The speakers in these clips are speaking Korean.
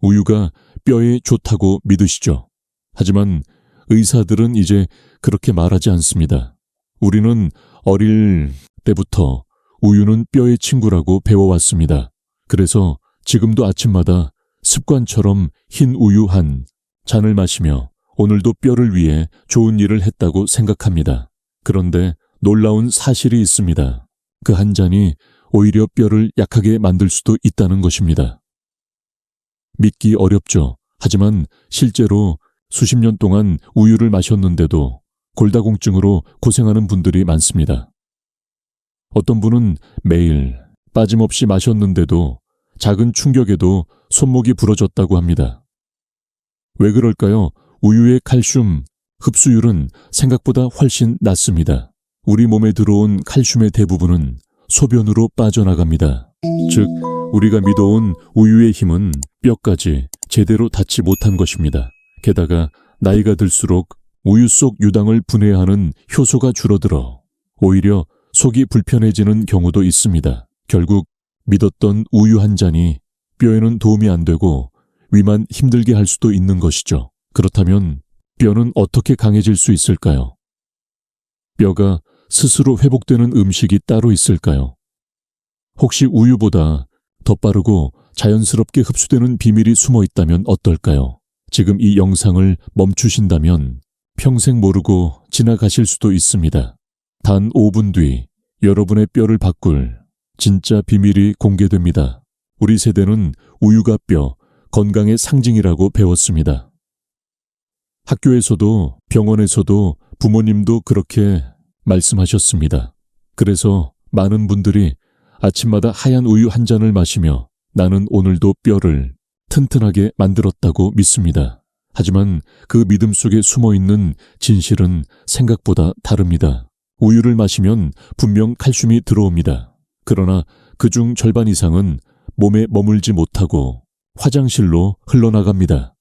우유가 뼈에 좋다고 믿으시죠. 하지만 의사들은 이제 그렇게 말하지 않습니다. 우리는 어릴 때부터 우유는 뼈의 친구라고 배워왔습니다. 그래서 지금도 아침마다 습관처럼 흰 우유 한 잔을 마시며 오늘도 뼈를 위해 좋은 일을 했다고 생각합니다. 그런데 놀라운 사실이 있습니다. 그 한 잔이 오히려 뼈를 약하게 만들 수도 있다는 것입니다. 믿기 어렵죠. 하지만 실제로 수십 년 동안 우유를 마셨는데도 골다공증으로 고생하는 분들이 많습니다. 어떤 분은 매일 빠짐없이 마셨는데도 작은 충격에도 손목이 부러졌다고 합니다. 왜 그럴까요? 우유의 칼슘 흡수율은 생각보다 훨씬 낮습니다. 우리 몸에 들어온 칼슘의 대부분은 소변으로 빠져나갑니다. 즉, 우리가 믿어온 우유의 힘은 뼈까지 제대로 닿지 못한 것입니다. 게다가 나이가 들수록 우유 속 유당을 분해하는 효소가 줄어들어 오히려 속이 불편해지는 경우도 있습니다. 결국 믿었던 우유 한 잔이 뼈에는 도움이 안 되고 위만 힘들게 할 수도 있는 것이죠. 그렇다면 뼈는 어떻게 강해질 수 있을까요? 뼈가 스스로 회복되는 음식이 따로 있을까요? 혹시 우유보다 더 빠르고 자연스럽게 흡수되는 비밀이 숨어 있다면 어떨까요? 지금 이 영상을 멈추신다면 평생 모르고 지나가실 수도 있습니다. 단 5분 뒤 여러분의 뼈를 바꿀 진짜 비밀이 공개됩니다. 우리 세대는 우유가 뼈, 건강의 상징이라고 배웠습니다. 학교에서도 병원에서도 부모님도 그렇게 말씀하셨습니다. 그래서 많은 분들이 아침마다 하얀 우유 한 잔을 마시며 나는 오늘도 뼈를 튼튼하게 만들었다고 믿습니다. 하지만 그 믿음 속에 숨어있는 진실은 생각보다 다릅니다. 우유를 마시면 분명 칼슘이 들어옵니다. 그러나 그중 절반 이상은 몸에 머물지 못하고 화장실로 흘러나갑니다.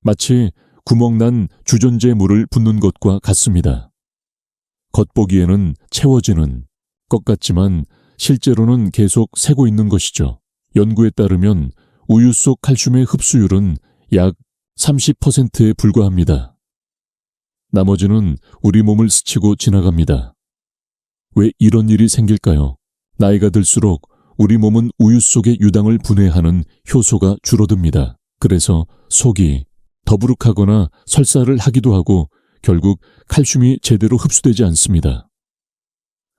마치 구멍난 주전자에 물을 붓는 것과 같습니다. 겉보기에는 채워지는 것 같지만 실제로는 계속 새고 있는 것이죠. 연구에 따르면 우유 속 칼슘의 흡수율은 약 30%에 불과합니다. 나머지는 우리 몸을 스치고 지나갑니다. 왜 이런 일이 생길까요? 나이가 들수록 우리 몸은 우유 속의 유당을 분해하는 효소가 줄어듭니다. 그래서 속이 더부룩하거나 설사를 하기도 하고 결국 칼슘이 제대로 흡수되지 않습니다.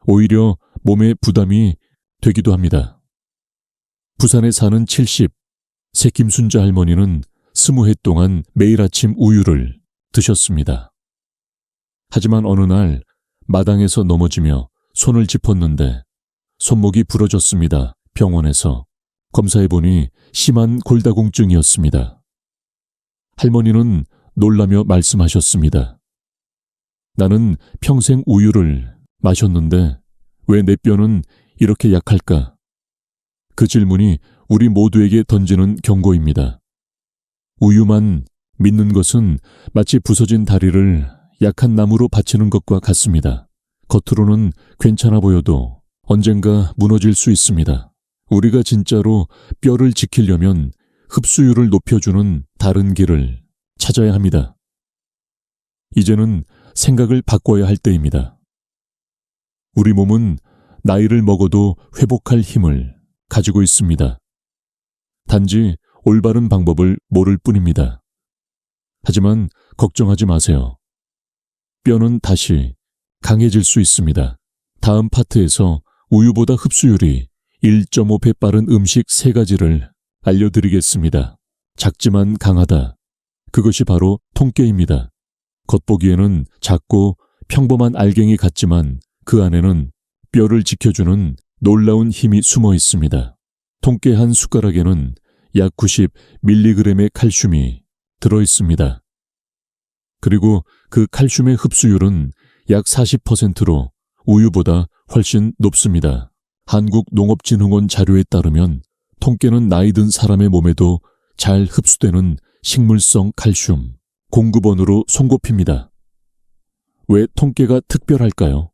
오히려 몸에 부담이 되기도 합니다. 부산에 사는 새 김순자 할머니는 20해 동안 매일 아침 우유를 드셨습니다. 하지만 어느 날 마당에서 넘어지며 손을 짚었는데 손목이 부러졌습니다. 병원에서 검사해보니 심한 골다공증이었습니다. 할머니는 놀라며 말씀하셨습니다. 나는 평생 우유를 마셨는데 왜 내 뼈는 이렇게 약할까? 그 질문이 우리 모두에게 던지는 경고입니다. 우유만 믿는 것은 마치 부서진 다리를 약한 나무로 받치는 것과 같습니다. 겉으로는 괜찮아 보여도 언젠가 무너질 수 있습니다. 우리가 진짜로 뼈를 지키려면 흡수율을 높여주는 다른 길을 찾아야 합니다. 이제는 생각을 바꿔야 할 때입니다. 우리 몸은 나이를 먹어도 회복할 힘을 가지고 있습니다. 단지 올바른 방법을 모를 뿐입니다. 하지만 걱정하지 마세요. 뼈는 다시 강해질 수 있습니다. 다음 파트에서 우유보다 흡수율이 1.5배 빠른 음식 3가지를 알려드리겠습니다. 작지만 강하다. 그것이 바로 통깨입니다. 겉보기에는 작고 평범한 알갱이 같지만 그 안에는 뼈를 지켜주는 놀라운 힘이 숨어 있습니다. 통깨 한 숟가락에는 약 90mg의 칼슘이 들어있습니다. 그리고 그 칼슘의 흡수율은 약 40%로 우유보다 훨씬 높습니다. 한국농업진흥원 자료에 따르면 통깨는 나이 든 사람의 몸에도 잘 흡수되는 식물성 칼슘 공급원으로 손꼽힙니다. 왜 통깨가 특별할까요?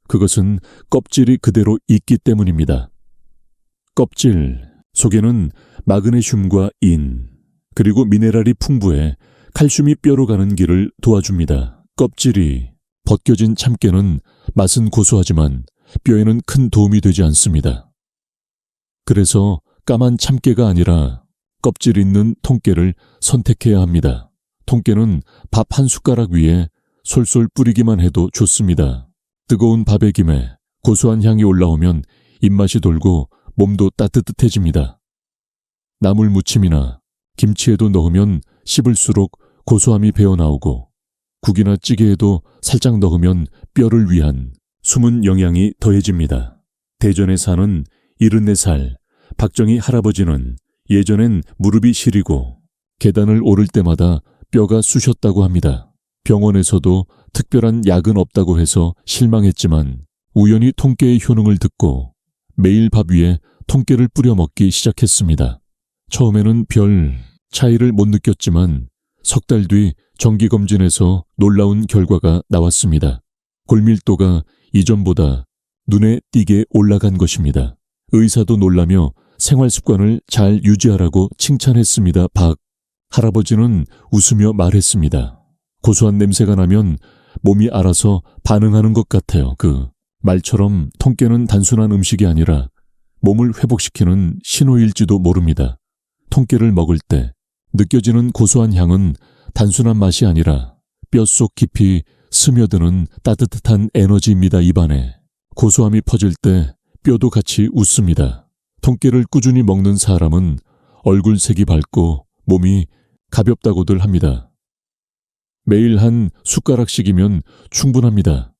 그것은 껍질이 그대로 있기 때문입니다. 껍질 속에는 마그네슘과 인, 그리고 미네랄이 풍부해 칼슘이 뼈로 가는 길을 도와줍니다. 껍질이 벗겨진 참깨는 맛은 고소하지만 뼈에는 큰 도움이 되지 않습니다. 그래서 까만 참깨가 아니라 껍질 있는 통깨를 선택해야 합니다. 통깨는 밥 한 숟가락 위에 솔솔 뿌리기만 해도 좋습니다. 뜨거운 밥에 김에 고소한 향이 올라오면 입맛이 돌고 몸도 따뜻해집니다. 나물 무침이나 김치에도 넣으면 씹을수록 고소함이 배어나오고 국이나 찌개에도 살짝 넣으면 뼈를 위한 숨은 영양이 더해집니다. 대전에 사는 74살 박정희 할아버지는 예전엔 무릎이 시리고 계단을 오를 때마다 뼈가 쑤셨다고 합니다. 병원에서도 특별한 약은 없다고 해서 실망했지만 우연히 통깨의 효능을 듣고 매일 밥 위에 통깨를 뿌려 먹기 시작했습니다. 처음에는 별 차이를 못 느꼈지만 석 달 뒤 정기검진에서 놀라운 결과가 나왔습니다. 골밀도가 이전보다 눈에 띄게 올라간 것입니다. 의사도 놀라며 생활 습관을 잘 유지하라고 칭찬했습니다. 박 할아버지는 웃으며 말했습니다. 고소한 냄새가 나면 몸이 알아서 반응하는 것 같아요. 그 말처럼 통깨는 단순한 음식이 아니라 몸을 회복시키는 신호일지도 모릅니다. 통깨를 먹을 때 느껴지는 고소한 향은 단순한 맛이 아니라 뼛속 깊이 스며드는 따뜻한 에너지입니다. 입안에 고소함이 퍼질 때 뼈도 같이 웃습니다. 통깨를 꾸준히 먹는 사람은 얼굴색이 밝고 몸이 가볍다고들 합니다. 매일 한 숟가락씩이면 충분합니다.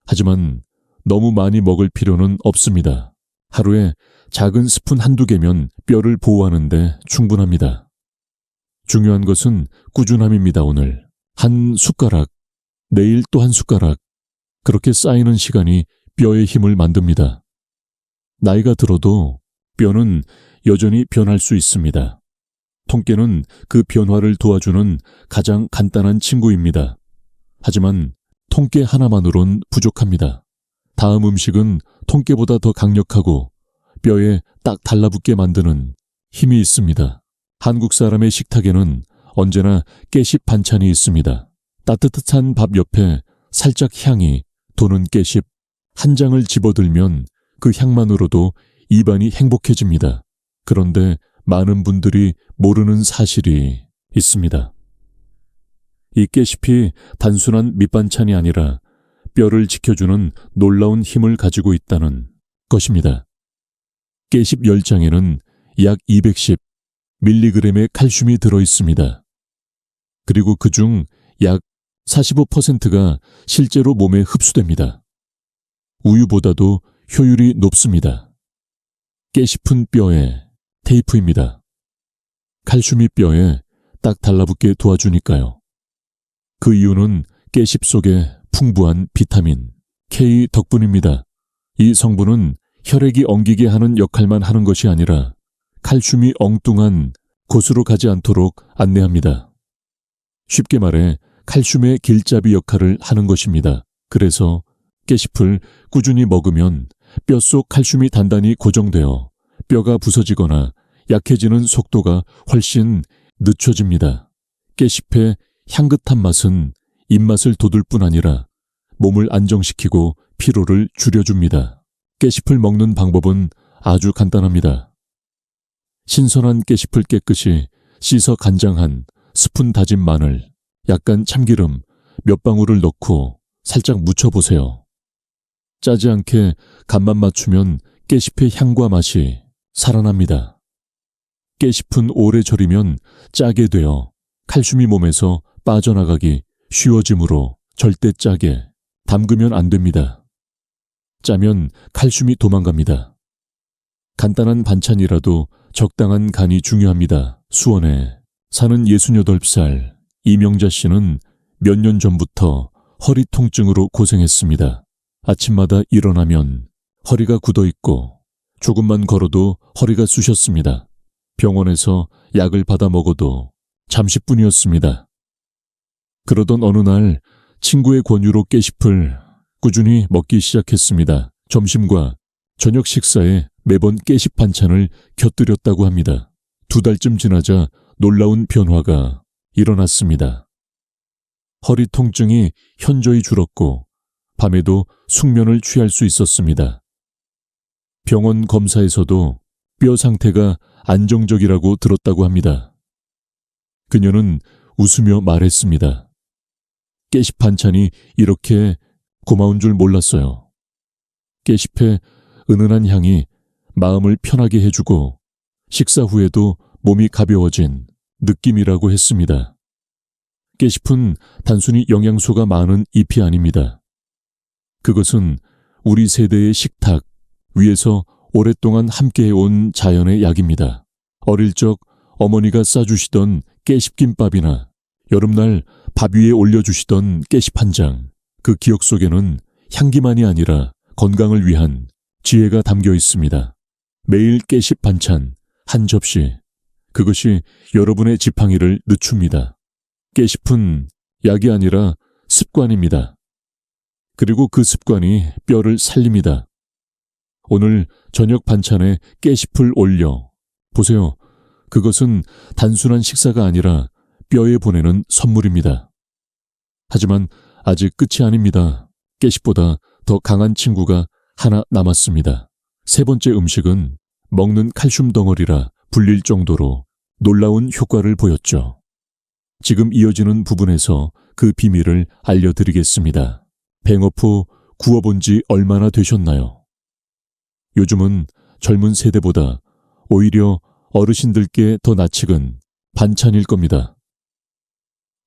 하지만 너무 많이 먹을 필요는 없습니다. 하루에 작은 스푼 한두 개면 뼈를 보호하는데 충분합니다. 중요한 것은 꾸준함입니다. 오늘 한 숟가락, 내일 또 한 숟가락, 그렇게 쌓이는 시간이 뼈의 힘을 만듭니다. 나이가 들어도 뼈는 여전히 변할 수 있습니다. 통깨는 그 변화를 도와주는 가장 간단한 친구입니다. 하지만 통깨 하나만으론 부족합니다. 다음 음식은 통깨보다 더 강력하고 뼈에 딱 달라붙게 만드는 힘이 있습니다. 한국 사람의 식탁에는 언제나 깨씹 반찬이 있습니다. 따뜻한 밥 옆에 살짝 향이 도는 깨씹 한 장을 집어들면 그 향만으로도 입안이 행복해집니다. 그런데 많은 분들이 모르는 사실이 있습니다. 이 깨씹이 단순한 밑반찬이 아니라 뼈를 지켜주는 놀라운 힘을 가지고 있다는 것입니다. 깨씹 10장에는 약 210mg의 칼슘이 들어있습니다. 그리고 그중 약 45%가 실제로 몸에 흡수됩니다. 우유보다도 효율이 높습니다. 깨씹은 뼈에 테이프입니다. 칼슘이 뼈에 딱 달라붙게 도와주니까요. 그 이유는 깨씹 속에 풍부한 비타민 K 덕분입니다. 이 성분은 혈액이 엉기게 하는 역할만 하는 것이 아니라 칼슘이 엉뚱한 곳으로 가지 않도록 안내합니다. 쉽게 말해 칼슘의 길잡이 역할을 하는 것입니다. 그래서 깨씹을 꾸준히 먹으면 뼛속 칼슘이 단단히 고정되어 뼈가 부서지거나 약해지는 속도가 훨씬 늦춰집니다. 깨씹의 향긋한 맛은 입맛을 돋울 뿐 아니라 몸을 안정시키고 피로를 줄여줍니다. 깨씹을 먹는 방법은 아주 간단합니다. 신선한 깨씹을 깨끗이 씻어 간장한 스푼 다진 마늘, 약간 참기름 몇 방울을 넣고 살짝 묻혀보세요. 짜지 않게 간만 맞추면 깨씹의 향과 맛이 살아납니다. 깨씹은 오래 절이면 짜게 되어 칼슘이 몸에서 빠져나가기 쉬워지므로 절대 짜게 담그면 안 됩니다. 짜면 칼슘이 도망갑니다. 간단한 반찬이라도 적당한 간이 중요합니다. 수원에 사는 68살 이명자 씨는 몇 년 전부터 허리 통증으로 고생했습니다. 아침마다 일어나면 허리가 굳어 있고 조금만 걸어도 허리가 쑤셨습니다. 병원에서 약을 받아 먹어도 잠시뿐이었습니다. 그러던 어느 날 친구의 권유로 깨씹을 꾸준히 먹기 시작했습니다. 점심과 저녁 식사에 매번 깨식 반찬을 곁들였다고 합니다. 2달쯤 지나자 놀라운 변화가 일어났습니다. 허리 통증이 현저히 줄었고 밤에도 숙면을 취할 수 있었습니다. 병원 검사에서도 뼈 상태가 안정적이라고 들었다고 합니다. 그녀는 웃으며 말했습니다. 깨식 반찬이 이렇게 고마운 줄 몰랐어요. 깨식의 은은한 향이 마음을 편하게 해주고 식사 후에도 몸이 가벼워진 느낌이라고 했습니다. 깨식은 단순히 영양소가 많은 잎이 아닙니다. 그것은 우리 세대의 식탁 위에서 오랫동안 함께해온 자연의 약입니다. 어릴 적 어머니가 싸주시던 깨식김밥이나 여름날 밥 위에 올려주시던 깨식 한 장, 그 기억 속에는 향기만이 아니라 건강을 위한 지혜가 담겨 있습니다. 매일 깨식 반찬 한 접시, 그것이 여러분의 지팡이를 늦춥니다. 깨식은 약이 아니라 습관입니다. 그리고 그 습관이 뼈를 살립니다. 오늘 저녁 반찬에 깨식을 올려 보세요. 그것은 단순한 식사가 아니라 뼈에 보내는 선물입니다. 하지만 아직 끝이 아닙니다. 깨식보다 더 강한 친구가 하나 남았습니다. 3번째 음식은 먹는 칼슘 덩어리라 불릴 정도로 놀라운 효과를 보였죠. 지금 이어지는 부분에서 그 비밀을 알려드리겠습니다. 뱅어포 구워본 지 얼마나 되셨나요? 요즘은 젊은 세대보다 오히려 어르신들께 더 낯익은 반찬일 겁니다.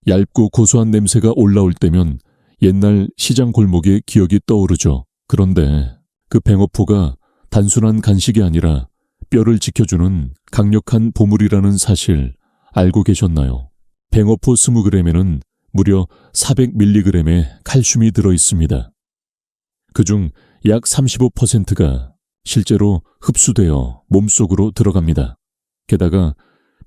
얇고 고소한 냄새가 올라올 때면 옛날 시장 골목의 기억이 떠오르죠. 그런데 그 뱅어포가 단순한 간식이 아니라 뼈를 지켜주는 강력한 보물이라는 사실 알고 계셨나요? 뱅어포 20g에는 무려 400mg의 칼슘이 들어있습니다. 그중 약 35%가 실제로 흡수되어 몸속으로 들어갑니다. 게다가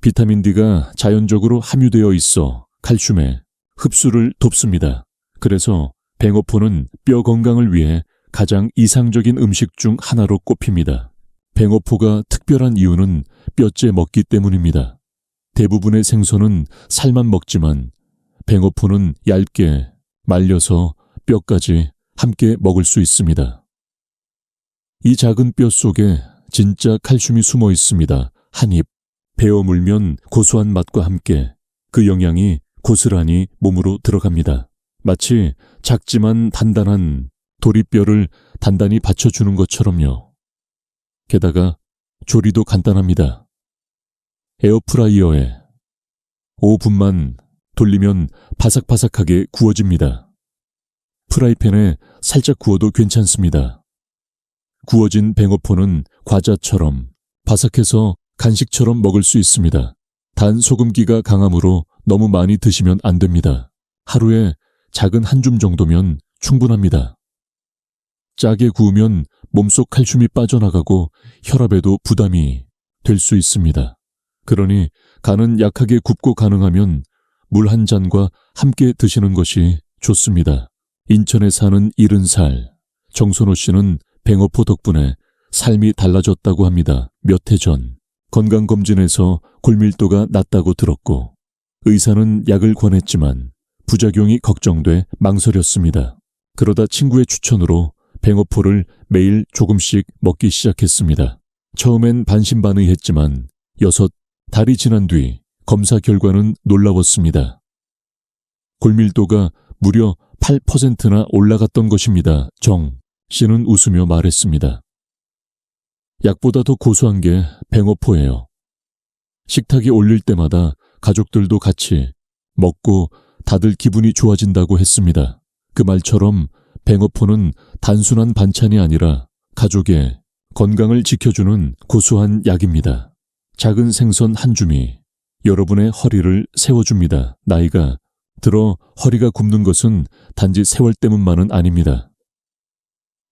비타민 D가 자연적으로 함유되어 있어 칼슘의 흡수를 돕습니다. 그래서 뱅어포는 뼈 건강을 위해 가장 이상적인 음식 중 하나로 꼽힙니다. 뱅어포가 특별한 이유는 뼈째 먹기 때문입니다. 대부분의 생선은 살만 먹지만 뱅어포는 얇게 말려서 뼈까지 함께 먹을 수 있습니다. 이 작은 뼈 속에 진짜 칼슘이 숨어 있습니다. 한 입 베어 물면 고소한 맛과 함께 그 영양이 고스란히 몸으로 들어갑니다. 마치 작지만 단단한 도리뼈를 단단히 받쳐주는 것처럼요. 게다가 조리도 간단합니다. 에어프라이어에 5분만 돌리면 바삭바삭하게 구워집니다. 프라이팬에 살짝 구워도 괜찮습니다. 구워진 뱅어포는 과자처럼 바삭해서 간식처럼 먹을 수 있습니다. 단 소금기가 강하므로 너무 많이 드시면 안 됩니다. 하루에 작은 한 줌 정도면 충분합니다. 짜게 구우면 몸속 칼슘이 빠져나가고 혈압에도 부담이 될 수 있습니다. 그러니 간은 약하게 굽고 가능하면 물 한 잔과 함께 드시는 것이 좋습니다. 인천에 사는 70살 정선호 씨는 뱅어포 덕분에 삶이 달라졌다고 합니다. 몇 해 전 건강검진에서 골밀도가 낮다고 들었고 의사는 약을 권했지만 부작용이 걱정돼 망설였습니다. 그러다 친구의 추천으로 뱅어포를 매일 조금씩 먹기 시작했습니다. 처음엔 반신반의했지만 6달이 지난 뒤 검사 결과는 놀라웠습니다. 골밀도가 무려 8%나 올라갔던 것입니다. 정 씨는 웃으며 말했습니다. 약보다 더 고소한 게 뱅어포예요. 식탁에 올릴 때마다 가족들도 같이 먹고 다들 기분이 좋아진다고 했습니다. 그 말처럼 뱅어포는 단순한 반찬이 아니라 가족의 건강을 지켜주는 고소한 약입니다. 작은 생선 한 줌이 여러분의 허리를 세워줍니다. 나이가 들어 허리가 굽는 것은 단지 세월 때문만은 아닙니다.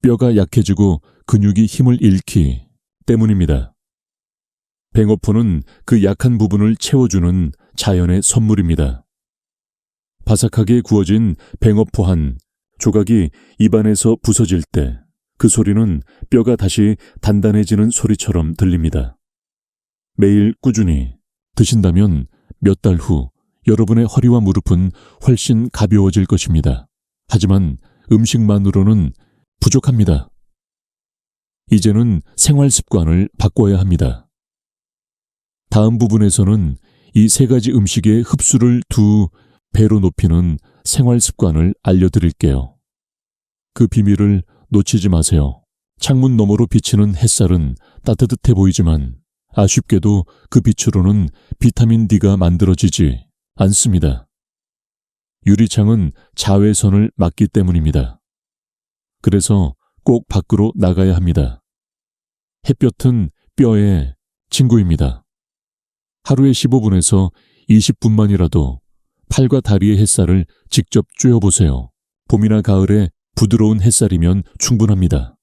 뼈가 약해지고 근육이 힘을 잃기 때문입니다. 뱅어포는 그 약한 부분을 채워주는 자연의 선물입니다. 바삭하게 구워진 뱅어포 한 조각이 입안에서 부서질 때 그 소리는 뼈가 다시 단단해지는 소리처럼 들립니다. 매일 꾸준히 드신다면 몇 달 후 여러분의 허리와 무릎은 훨씬 가벼워질 것입니다. 하지만 음식만으로는 부족합니다. 이제는 생활 습관을 바꿔야 합니다. 다음 부분에서는 이 3가지 음식의 흡수를 2배로 높이는 생활 습관을 알려드릴게요. 그 비밀을 놓치지 마세요. 창문 너머로 비치는 햇살은 따뜻해 보이지만 아쉽게도 그 빛으로는 비타민 D가 만들어지지 않습니다. 유리창은 자외선을 막기 때문입니다. 그래서 꼭 밖으로 나가야 합니다. 햇볕은 뼈의 친구입니다. 하루에 15분에서 20분만이라도 팔과 다리의 햇살을 직접 쬐어보세요. 봄이나 가을에 부드러운 햇살이면 충분합니다.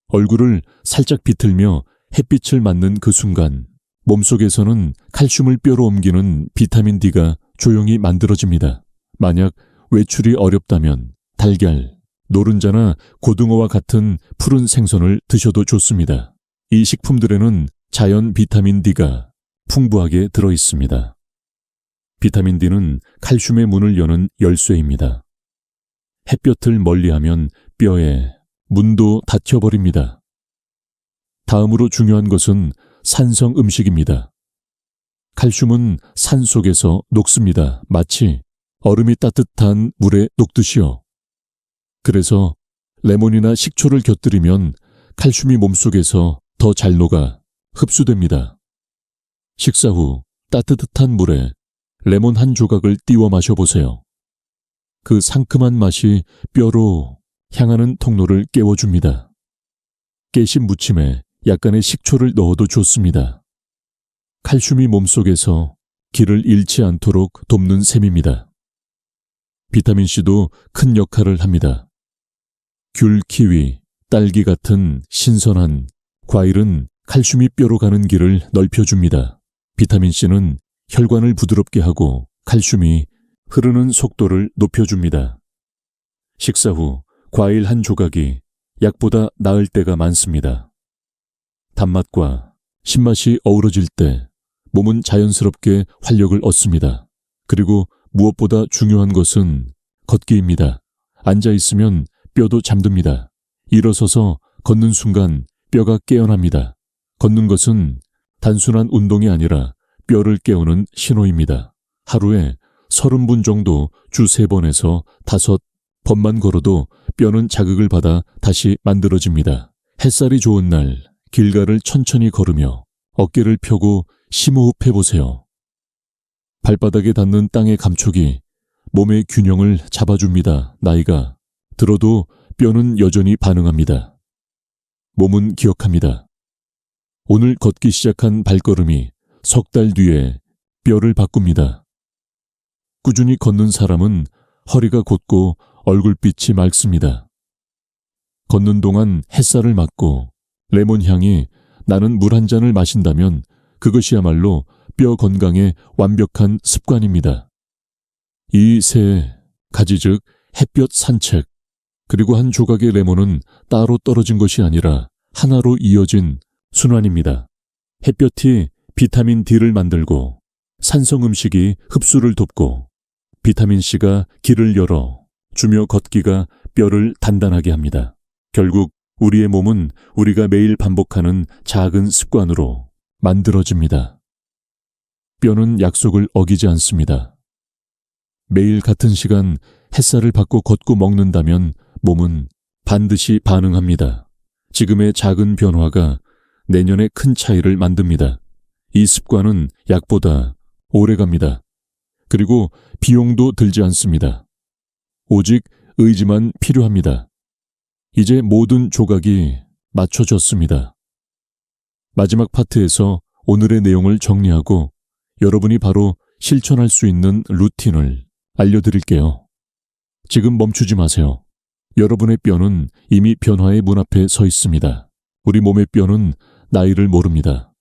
얼굴을 살짝 비틀며 햇빛을 맞는 그 순간 몸속에서는 칼슘을 뼈로 옮기는 비타민 D가 조용히 만들어집니다. 만약 외출이 어렵다면 달걀, 노른자나 고등어와 같은 푸른 생선을 드셔도 좋습니다. 이 식품들에는 자연 비타민 D가 풍부하게 들어 있습니다. 비타민 D는 칼슘의 문을 여는 열쇠입니다. 햇볕을 멀리하면 뼈에 문도 닫혀버립니다. 다음으로 중요한 것은 산성 음식입니다. 칼슘은 산 속에서 녹습니다. 마치 얼음이 따뜻한 물에 녹듯이요. 그래서 레몬이나 식초를 곁들이면 칼슘이 몸속에서 더 잘 녹아 흡수됩니다. 식사 후 따뜻한 물에 레몬 한 조각을 띄워 마셔보세요. 그 상큼한 맛이 뼈로 향하는 통로를 깨워줍니다. 깨신 무침에 약간의 식초를 넣어도 좋습니다. 칼슘이 몸속에서 기를 잃지 않도록 돕는 셈입니다. 비타민C도 큰 역할을 합니다. 귤, 키위, 딸기 같은 신선한 과일은 칼슘이 뼈로 가는 길을 넓혀줍니다. 비타민C는 혈관을 부드럽게 하고 칼슘이 흐르는 속도를 높여줍니다. 식사 후 과일 한 조각이 약보다 나을 때가 많습니다. 단맛과 신맛이 어우러질 때 몸은 자연스럽게 활력을 얻습니다. 그리고 무엇보다 중요한 것은 걷기입니다. 앉아있으면 뼈도 잠듭니다. 일어서서 걷는 순간 뼈가 깨어납니다. 걷는 것은 단순한 운동이 아니라 뼈를 깨우는 신호입니다. 하루에 30분 정도 주 3번에서 5번만 걸어도 뼈는 자극을 받아 다시 만들어집니다. 햇살이 좋은 날 길가를 천천히 걸으며 어깨를 펴고 심호흡해보세요. 발바닥에 닿는 땅의 감촉이 몸의 균형을 잡아줍니다. 나이가 들어도 뼈는 여전히 반응합니다. 몸은 기억합니다. 오늘 걷기 시작한 발걸음이 석 달 뒤에 뼈를 바꿉니다. 꾸준히 걷는 사람은 허리가 곧고 얼굴빛이 맑습니다. 걷는 동안 햇살을 맞고 레몬 향이 나는 물 한 잔을 마신다면 그것이야말로 뼈 건강에 완벽한 습관입니다. 이 3가지 즉 햇볕, 산책, 그리고 한 조각의 레몬은 따로 떨어진 것이 아니라 하나로 이어진 순환입니다. 햇볕이 비타민 D를 만들고 산성 음식이 흡수를 돕고 비타민C가 길을 열어 주며 걷기가 뼈를 단단하게 합니다. 결국 우리의 몸은 우리가 매일 반복하는 작은 습관으로 만들어집니다. 뼈는 약속을 어기지 않습니다. 매일 같은 시간 햇살을 받고 걷고 먹는다면 몸은 반드시 반응합니다. 지금의 작은 변화가 내년에 큰 차이를 만듭니다. 이 습관은 약보다 오래갑니다. 그리고 비용도 들지 않습니다. 오직 의지만 필요합니다. 이제 모든 조각이 맞춰졌습니다. 마지막 파트에서 오늘의 내용을 정리하고 여러분이 바로 실천할 수 있는 루틴을 알려드릴게요. 지금 멈추지 마세요. 여러분의 뼈는 이미 변화의 문 앞에 서 있습니다. 우리 몸의 뼈는 나이를 모릅니다.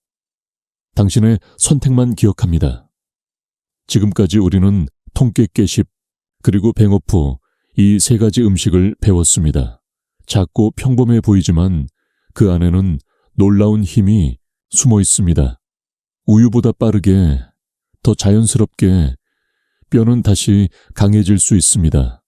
당신의 선택만 기억합니다. 지금까지 우리는 통깨 깨십 그리고 뱅어포 이 3가지 음식을 배웠습니다. 작고 평범해 보이지만 그 안에는 놀라운 힘이 숨어 있습니다. 우유보다 빠르게, 더 자연스럽게 뼈는 다시 강해질 수 있습니다.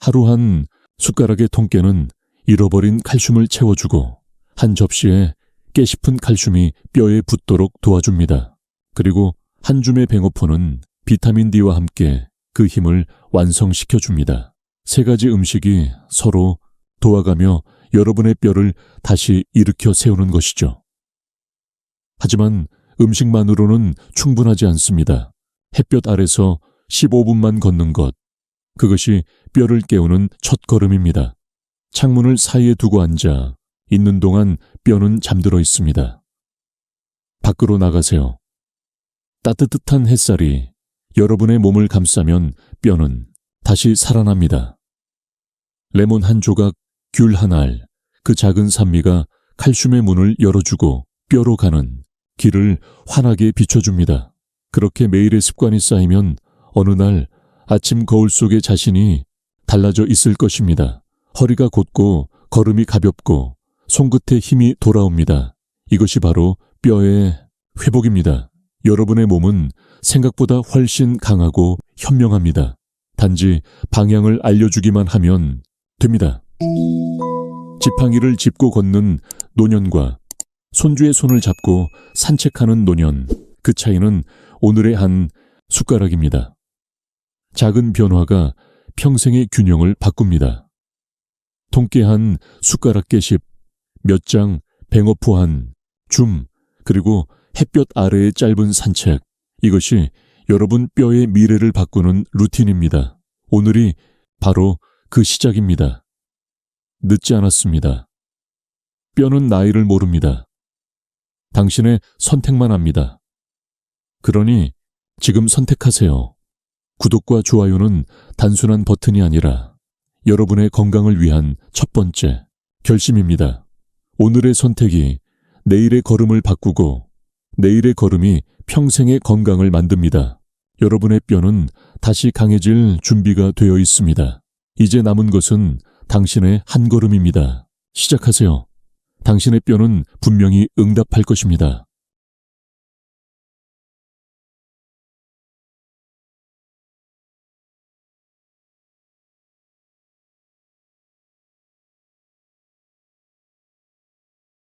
하루 한 숟가락의 통깨는 잃어버린 칼슘을 채워주고 한 접시에 깨 싶은 칼슘이 뼈에 붙도록 도와줍니다. 그리고 한 줌의 뱅어포는 비타민 D와 함께 그 힘을 완성시켜줍니다. 세 가지 음식이 서로 도와가며 여러분의 뼈를 다시 일으켜 세우는 것이죠. 하지만 음식만으로는 충분하지 않습니다. 햇볕 아래서 15분만 걷는 것, 그것이 뼈를 깨우는 첫걸음입니다. 창문을 사이에 두고 앉아 있는 동안 뼈는 잠들어 있습니다. 밖으로 나가세요. 따뜻한 햇살이 여러분의 몸을 감싸면 뼈는 다시 살아납니다. 레몬 한 조각, 귤 한 알, 그 작은 산미가 칼슘의 문을 열어주고 뼈로 가는 길을 환하게 비춰줍니다. 그렇게 매일의 습관이 쌓이면 어느 날 아침 거울 속의 자신이 달라져 있을 것입니다. 허리가 곧고 걸음이 가볍고 손끝에 힘이 돌아옵니다. 이것이 바로 뼈의 회복입니다. 여러분의 몸은 생각보다 훨씬 강하고 현명합니다. 단지 방향을 알려주기만 하면 됩니다. 지팡이를 짚고 걷는 노년과 손주의 손을 잡고 산책하는 노년, 그 차이는 오늘의 한 숟가락입니다. 작은 변화가 평생의 균형을 바꿉니다. 통깨 한 숟가락 깨십, 몇 장 뱅어포 한 줌, 그리고 햇볕 아래의 짧은 산책, 이것이 여러분 뼈의 미래를 바꾸는 루틴입니다. 오늘이 바로 그 시작입니다. 늦지 않았습니다. 뼈는 나이를 모릅니다. 당신의 선택만 합니다. 그러니 지금 선택하세요. 구독과 좋아요는 단순한 버튼이 아니라 여러분의 건강을 위한 첫 번째 결심입니다. 오늘의 선택이 내일의 걸음을 바꾸고 내일의 걸음이 평생의 건강을 만듭니다. 여러분의 뼈는 다시 강해질 준비가 되어 있습니다. 이제 남은 것은 당신의 한 걸음입니다. 시작하세요. 당신의 뼈는 분명히 응답할 것입니다.